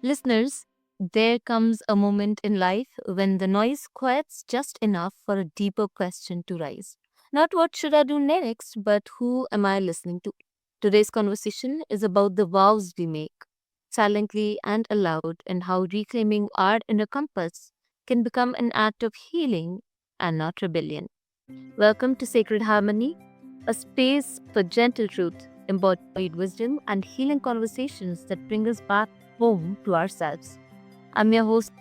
Listeners, there comes a moment in life when the noise quiets just enough for a deeper question to rise. Not what should I do next, but who am I listening to? Today's conversation is about the vows we make, silently and aloud, and how reclaiming our inner compass can become an act of healing and not rebellion. Welcome to Sacred Harmony, a space for gentle truth, embodied wisdom, and healing conversations that bring us back home to ourselves. I'm your host,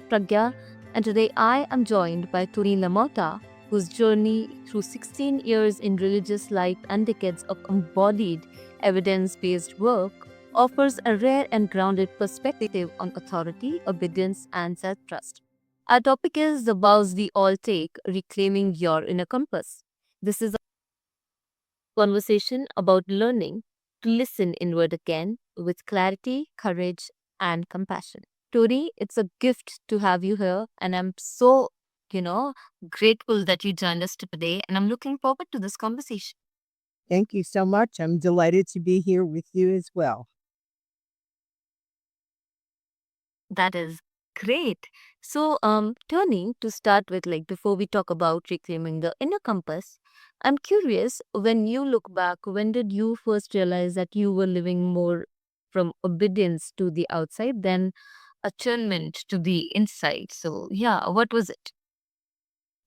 Pragya, and today I am joined by Toni LaMotta, whose journey through 16 years in religious life and decades of embodied, evidence based work offers a rare and grounded perspective on authority, obedience, and self trust. Our topic is the vows we all take, reclaiming your inner compass. This is a conversation about learning to listen inward again with clarity, courage, and compassion. Tori, it's a gift to have you here, and I'm so, you know, grateful that you joined us today, and I'm looking forward to this conversation. Thank you so much. I'm delighted to be here with you as well. That is great. So, Tony, to start with, like before we talk about reclaiming the inner compass, I'm curious when you look back, when did you first realize that you were living more from obedience to the outside than attunement to the inside? So, yeah, what was it?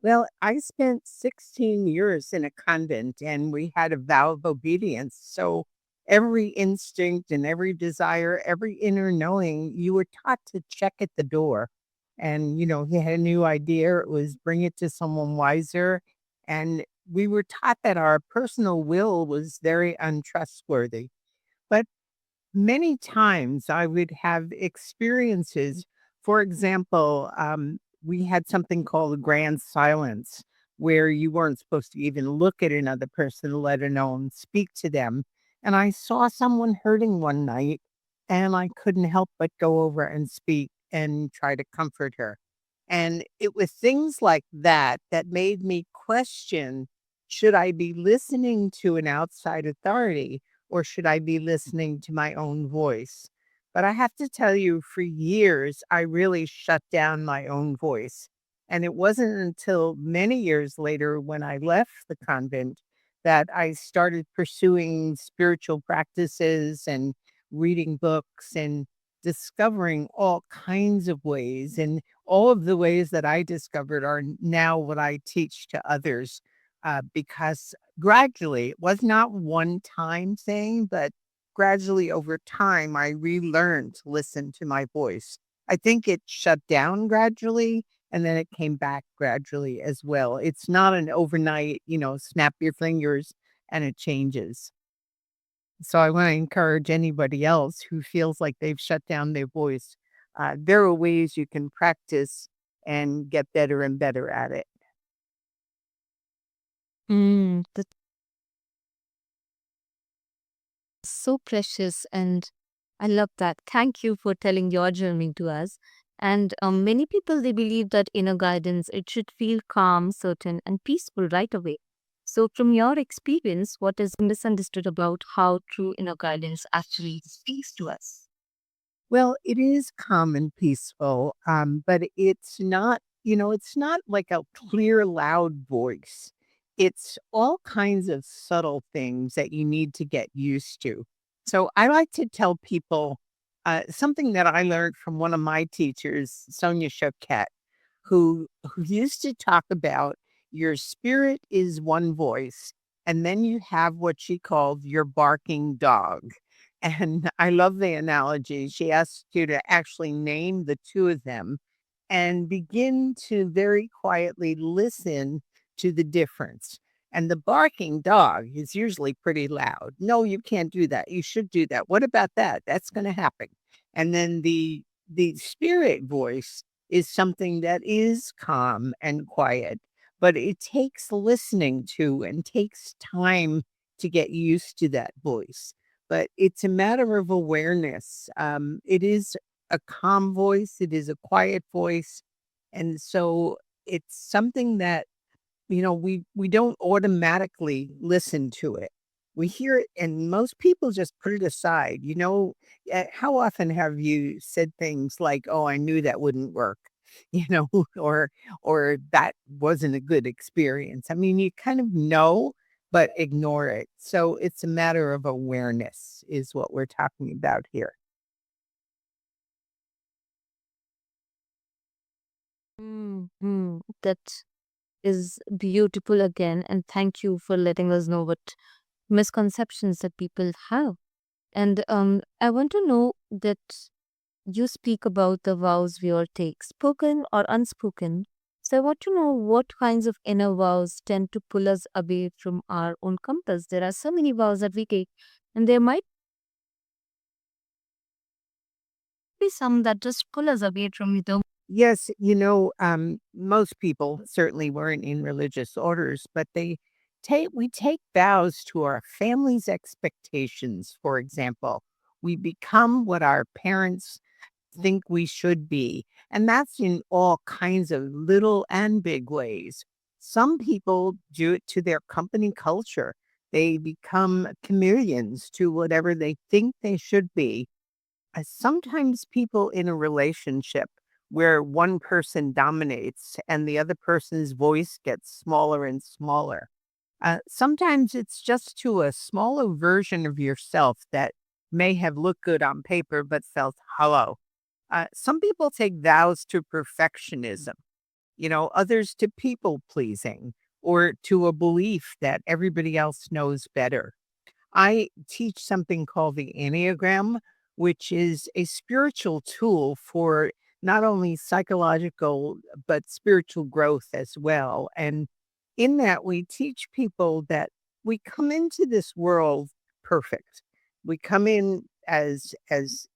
Well, I spent 16 years in a convent and we had a vow of obedience. So every instinct and every desire, every inner knowing, you were taught to check at the door. And, you had a new idea, it was bring it to someone wiser. And we were taught that our personal will was very untrustworthy. But many times I would have experiences. For example, we had something called a grand silence where you weren't supposed to even look at another person, let alone speak to them. And I saw someone hurting one night and I couldn't help but go over and speak and try to comfort her. And it was things like that that made me question, should I be listening to an outside authority or should I be listening to my own voice? But I have to tell you, for years, I really shut down my own voice. And it wasn't until many years later when I left the convent that I started pursuing spiritual practices and reading books and discovering all kinds of ways. And all of the ways that I discovered are now what I teach to others because gradually, it was not one time thing, but gradually over time, I relearned to listen to my voice. I think it shut down gradually and then it came back gradually as well. It's not an overnight, snap your fingers and it changes. So I want to encourage anybody else who feels like they've shut down their voice. There are ways you can practice and get better and better at it. That's so precious, and I love that. Thank you for telling your journey to us. And many people they believe that inner guidance it should feel calm, certain, and peaceful right away. So, from your experience, what is misunderstood about how true inner guidance actually speaks to us? Well, it is calm and peaceful, but it's not like a clear, loud voice. It's all kinds of subtle things that you need to get used to. So I like to tell people something that I learned from one of my teachers, Sonia Choquette, who used to talk about your spirit is one voice, and then you have what she called your barking dog. And I love the analogy. She asked you to actually name the two of them and begin to very quietly listen to the difference. And the barking dog is usually pretty loud. No, you can't do that. You should do that. What about that? That's going to happen. And then the spirit voice is something that is calm and quiet, but it takes listening to and takes time to get used to that voice. But it's a matter of awareness. It is a calm voice, it is a quiet voice. And so it's something that, we don't automatically listen to it. We hear it and most people just put it aside. How often have you said things like, "Oh, I knew that wouldn't work," you know, or that wasn't a good experience. I mean, you kind of know, but ignore it. So it's a matter of awareness is what we're talking about here. That is beautiful again, and thank you for letting us know what misconceptions that people have. And I want to know that you speak about the vows we all take, spoken or unspoken. So I want to know what kinds of inner vows tend to pull us away from our own compass. There are so many vows that we take, and there might be some that just pull us away from the. Yes, most people certainly weren't in religious orders, but we take vows to our family's expectations, for example. We become what our parents think we should be, and that's in all kinds of little and big ways. Some people do it to their company culture. They become chameleons to whatever they think they should be. Sometimes people in a relationship where one person dominates and the other person's voice gets smaller and smaller. Sometimes it's just to a smaller version of yourself that may have looked good on paper but felt hollow. Some people take vows to perfectionism, others to people pleasing or to a belief that everybody else knows better. I teach something called the Enneagram, which is a spiritual tool for not only psychological, but spiritual growth as well. And in that, we teach people that we come into this world perfect. We come in as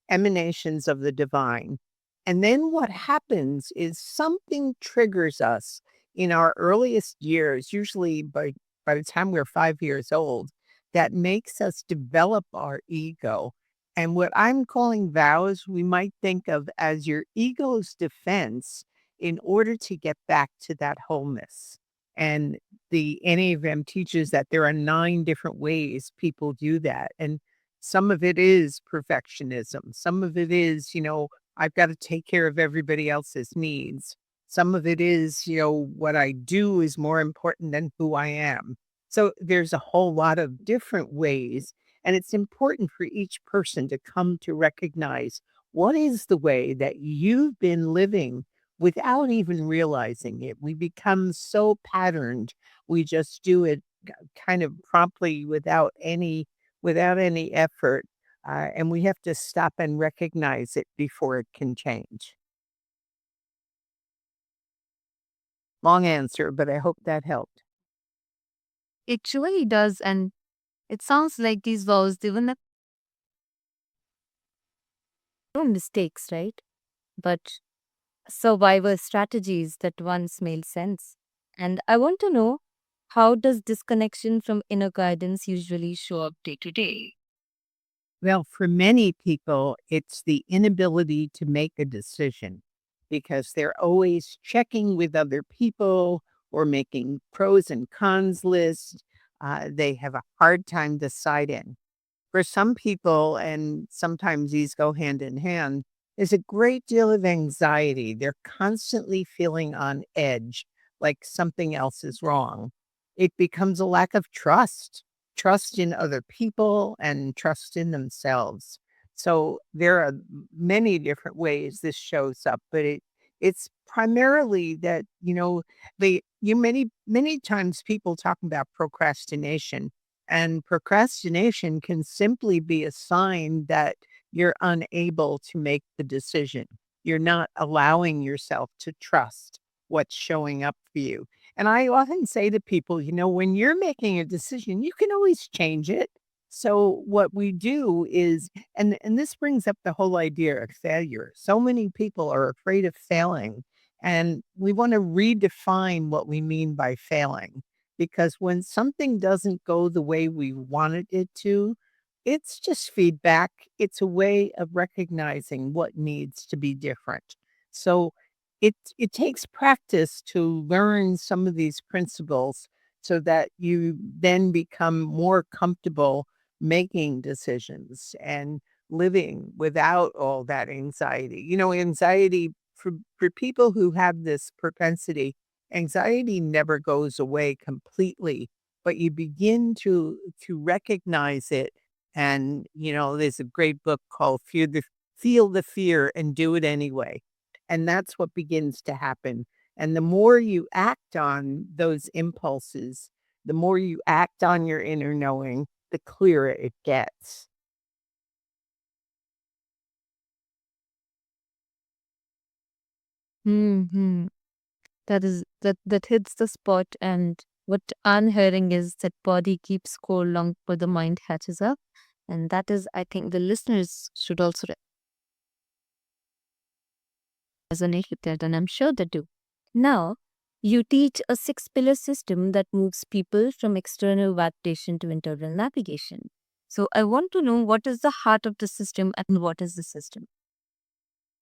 emanations of the divine. And then what happens is something triggers us in our earliest years, usually by the time we're 5 years old, that makes us develop our ego. And what I'm calling vows, we might think of as your ego's defense in order to get back to that wholeness. And the Enneagram teaches that there are 9 different ways people do that. And some of it is perfectionism. Some of it is, I've got to take care of everybody else's needs. Some of it is, what I do is more important than who I am. So there's a whole lot of different ways, and it's important for each person to come to recognize what is the way that you've been living without even realizing it. We become so patterned, we just do it kind of promptly without any effort, and we have to stop and recognize it before it can change. Long answer, but I hope that helped. It truly does, and it sounds like these vows, they were not no mistakes, right? But survival strategies that once made sense. And I want to know, how does disconnection from inner guidance usually show up day to day? Well, for many people, it's the inability to make a decision because they're always checking with other people or making pros and cons lists. They have a hard time deciding. For some people, and sometimes these go hand in hand, is a great deal of anxiety. They're constantly feeling on edge, like something else is wrong. It becomes a lack of trust in other people and trust in themselves. So there are many different ways this shows up, but it's primarily that, many times people talk about procrastination, and procrastination can simply be a sign that you're unable to make the decision. You're not allowing yourself to trust what's showing up for you. And I often say to people, when you're making a decision, you can always change it. So what we do is, and this brings up the whole idea of failure. So many people are afraid of failing, and we want to redefine what we mean by failing, because when something doesn't go the way we wanted it to, it's just feedback. It's a way of recognizing what needs to be different. So it takes practice to learn some of these principles so that you then become more comfortable making decisions and living without all that anxiety. Anxiety for people who have this propensity, anxiety never goes away completely, but you begin to recognize it. And there's a great book called Feel the Fear and Do It Anyway. And that's what begins to happen. And the more you act on those impulses, the more you act on your inner knowing, the clearer it gets. Hmm. That hits the spot, and what I'm hearing is that body keeps score long before the mind catches up. And that is, I think the listeners should also resonate with that, and I'm sure they do. Now, you teach a six-pillar system that moves people from external validation to internal navigation. So I want to know, what is the heart of the system and what is the system?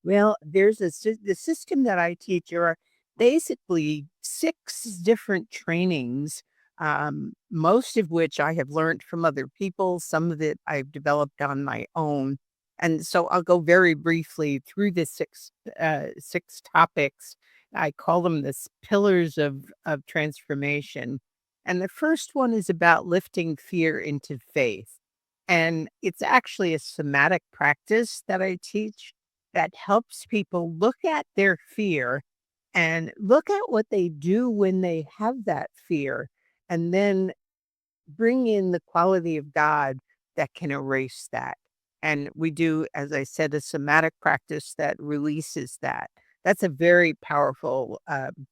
Well, the system that I teach are basically 6 different trainings, most of which I have learned from other people, some of it I've developed on my own. And so I'll go very briefly through the 6 topics. I call them the pillars of transformation. And the first one is about lifting fear into faith. And it's actually a somatic practice that I teach that helps people look at their fear and look at what they do when they have that fear, and then bring in the quality of God that can erase that. And we do, as I said, a somatic practice that releases that. That's a very powerful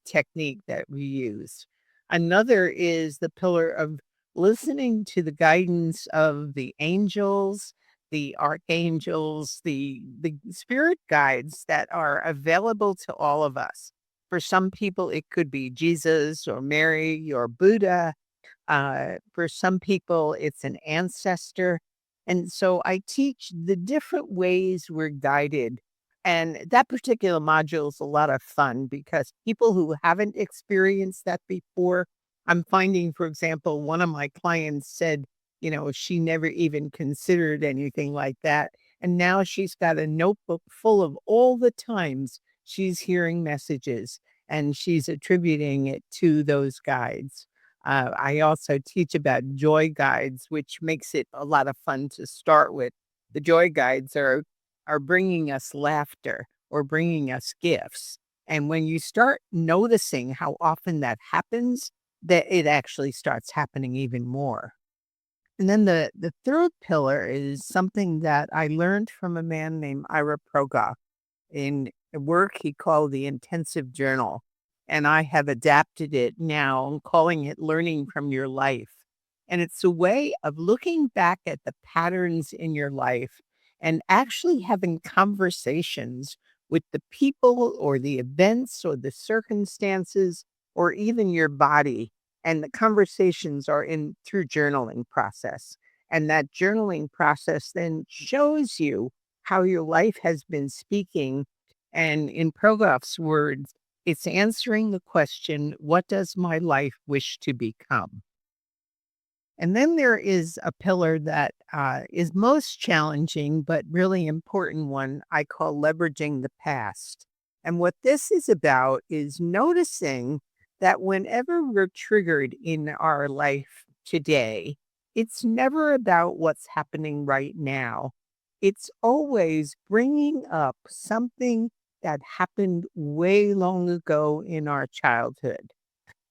technique that we use. Another is the pillar of listening to the guidance of the angels, the archangels, the spirit guides that are available to all of us. For some people, it could be Jesus or Mary or Buddha. For some people, it's an ancestor. And so I teach the different ways we're guided. And that particular module is a lot of fun because people who haven't experienced that before, I'm finding, for example, one of my clients said, she never even considered anything like that. And now she's got a notebook full of all the times she's hearing messages and she's attributing it to those guides. I also teach about joy guides, which makes it a lot of fun to start with. The joy guides are bringing us laughter or bringing us gifts. And when you start noticing how often that happens, that it actually starts happening even more. And then the third pillar is something that I learned from a man named Ira Pragya in a work he called the intensive journal. And I have adapted it now, and calling it learning from your life. And it's a way of looking back at the patterns in your life and actually having conversations with the people or the events or the circumstances or even your body. And the conversations are in through journaling process. And that journaling process then shows you how your life has been speaking. And in Progof's words, it's answering the question, what does my life wish to become? And then there is a pillar that is most challenging, but really important one I call leveraging the past. And what this is about is noticing that whenever we're triggered in our life today, it's never about what's happening right now. It's always bringing up something that happened way long ago in our childhood.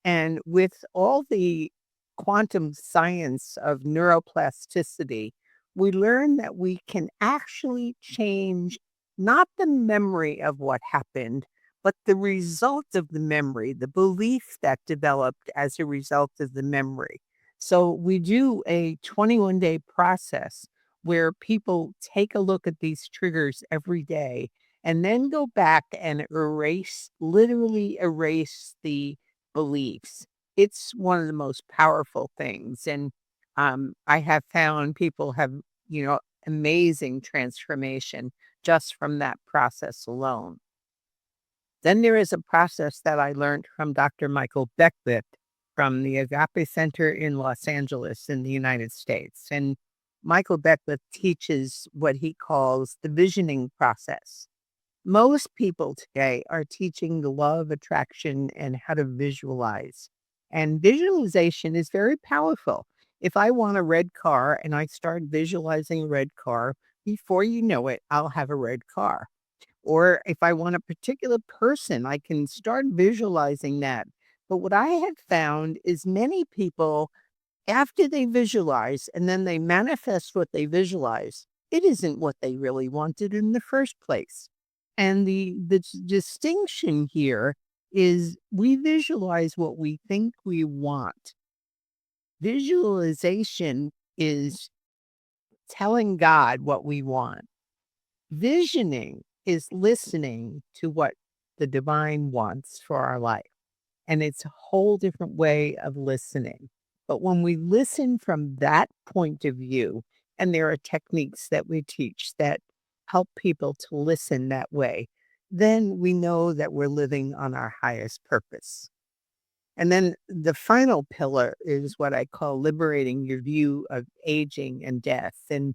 And with all the quantum science of neuroplasticity, we learn that we can actually change not the memory of what happened, but the result of the memory, the belief that developed as a result of the memory. So we do a 21-day process where people take a look at these triggers every day and then go back and erase, literally erase the beliefs. It's one of the most powerful things, and, I have found people have, amazing transformation just from that process alone. Then there is a process that I learned from Dr. Michael Beckwith, from the Agape Center in Los Angeles in the United States. And Michael Beckwith teaches what he calls the visioning process. Most people today are teaching the law of attraction and how to visualize. And visualization is very powerful. If I want a red car and I start visualizing a red car, before you know it, I'll have a red car. Or if I want a particular person, I can start visualizing that. But what I have found is many people, after they visualize and then they manifest what they visualize, it isn't what they really wanted in the first place. And the distinction here is we visualize what we think we want. Visualization is telling God what we want. Visioning is listening to what the divine wants for our life. And it's a whole different way of listening. But when we listen from that point of view, and there are techniques that we teach that help people to listen that way, then we know that we're living on our highest purpose. And then the final pillar is what I call liberating your view of aging and death. And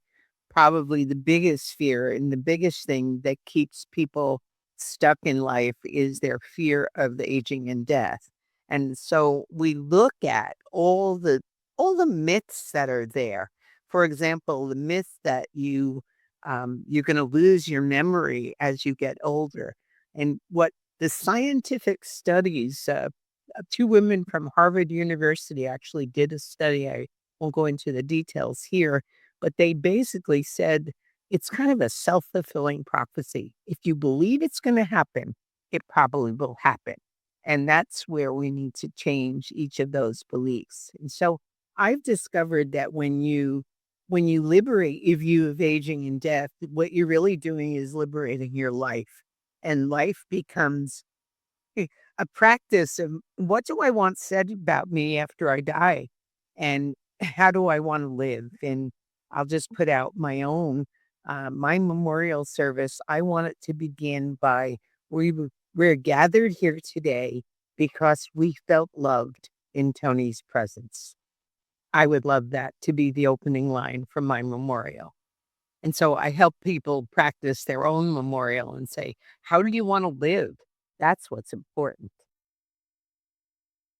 probably the biggest fear and the biggest thing that keeps people stuck in life is their fear of the aging and death. And so we look at all the myths that are there. For example, the myth that you're going to lose your memory as you get older, and what the scientific studies 2 women from Harvard University actually did a study. I won't go into the details here, but they basically said it's kind of a self-fulfilling prophecy. If you believe it's gonna happen, it probably will happen. And that's where we need to change each of those beliefs. And so I've discovered that when you liberate your view of aging and death, what you're really doing is liberating your life. And life becomes a practice of what do I want said about me after I die? And how do I want to live? And I'll just put out my memorial service. I want it to begin by we're gathered here today because we felt loved in Tony's presence. I would love that to be the opening line from my memorial. And so I help people practice their own memorial and say, how do you want to live? That's what's important.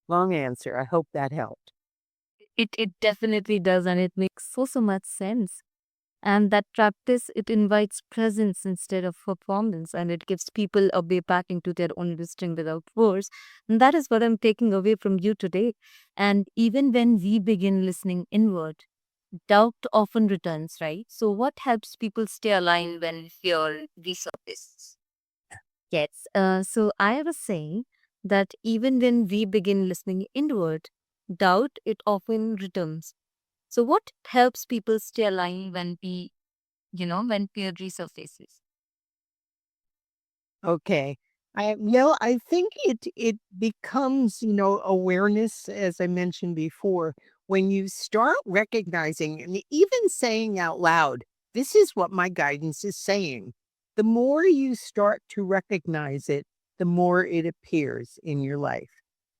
Long answer. I hope that helped. It definitely does, and it makes so much sense. And that practice, it invites presence instead of performance, and it gives people a way back into their own wisdom without words. And that is what I'm taking away from you today. And even when we begin listening inward, doubt often returns, right? So what helps people stay aligned when fear resurfaces? Yes. So I was saying that even when we begin listening inward, doubt, it often returns. So what helps people stay aligned when when fear resurfaces? Okay. I think it becomes, awareness, as I mentioned before, when you start recognizing and even saying out loud, this is what my guidance is saying. The more you start to recognize it, the more it appears in your life.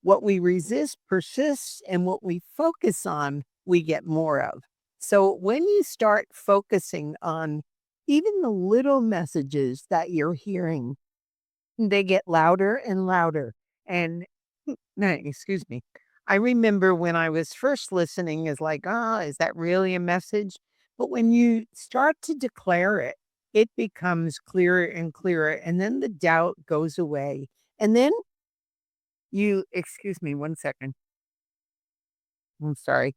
What we resist persists, and what we focus on, we get more of. So when you start focusing on even the little messages that you're hearing, they get louder and louder, and no, excuse me. I remember when I was first listening is like, "Ah, is that really a message?" But when you start to declare it, it becomes clearer and clearer, and then the doubt goes away, and then you excuse me one second. I'm sorry.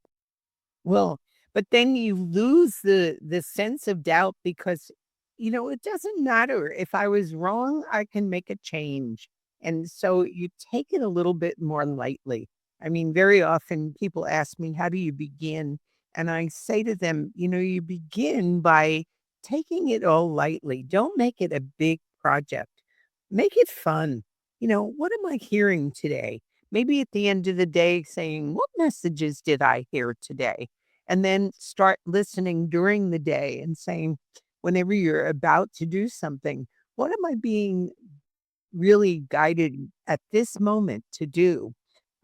Well, but then you lose the sense of doubt because, it doesn't matter. If I was wrong, I can make a change. And so you take it a little bit more lightly. I mean, very often people ask me, how do you begin? And I say to them, you begin by taking it all lightly. Don't make it a big project. Make it fun. What am I hearing today? Maybe at the end of the day, saying, what messages did I hear today? And then start listening during the day and saying, whenever you're about to do something, what am I being really guided at this moment to do?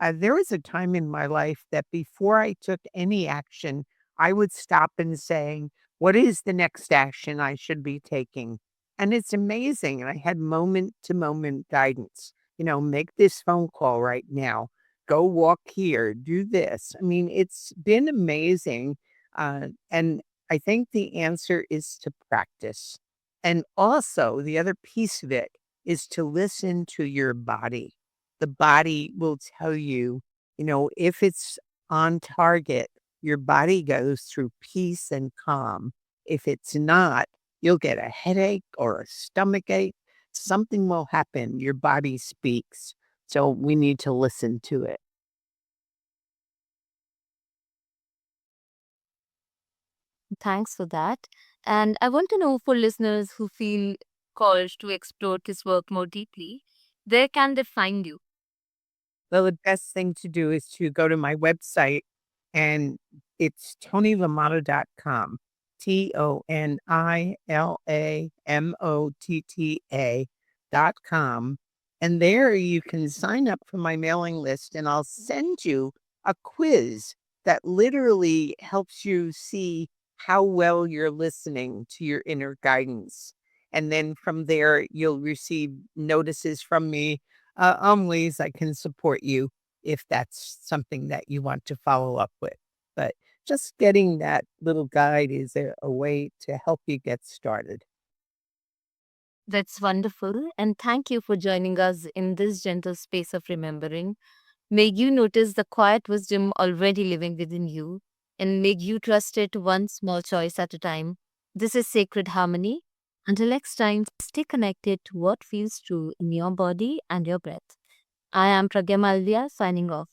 There was a time in my life that before I took any action, I would stop and say, what is the next action I should be taking? And it's amazing. And I had moment to moment guidance. Make this phone call right now, go walk here, do this. I mean, it's been amazing. And I think the answer is to practice. And also, the other piece of it is to listen to your body. The body will tell you, if it's on target, your body goes through peace and calm. If it's not, you'll get a headache or a stomach ache. Something will happen. Your body speaks. So we need to listen to it. Thanks for that. And I want to know, for listeners who feel called to explore this work more deeply, where can they find you? Well, the best thing to do is to go to my website, and it's ToniLaMotta.com. ToniLamotta.com. And there you can sign up for my mailing list, and I'll send you a quiz that literally helps you see how well you're listening to your inner guidance. And then from there, you'll receive notices from me on ways I can support you if that's something that you want to follow up with. But just getting that little guide is a way to help you get started. That's wonderful. And thank you for joining us in this gentle space of remembering. May you notice the quiet wisdom already living within you, and may you trust it one small choice at a time. This is Sacred Harmony. Until next time, stay connected to what feels true in your body and your breath. I am Pragya Malviya, signing off.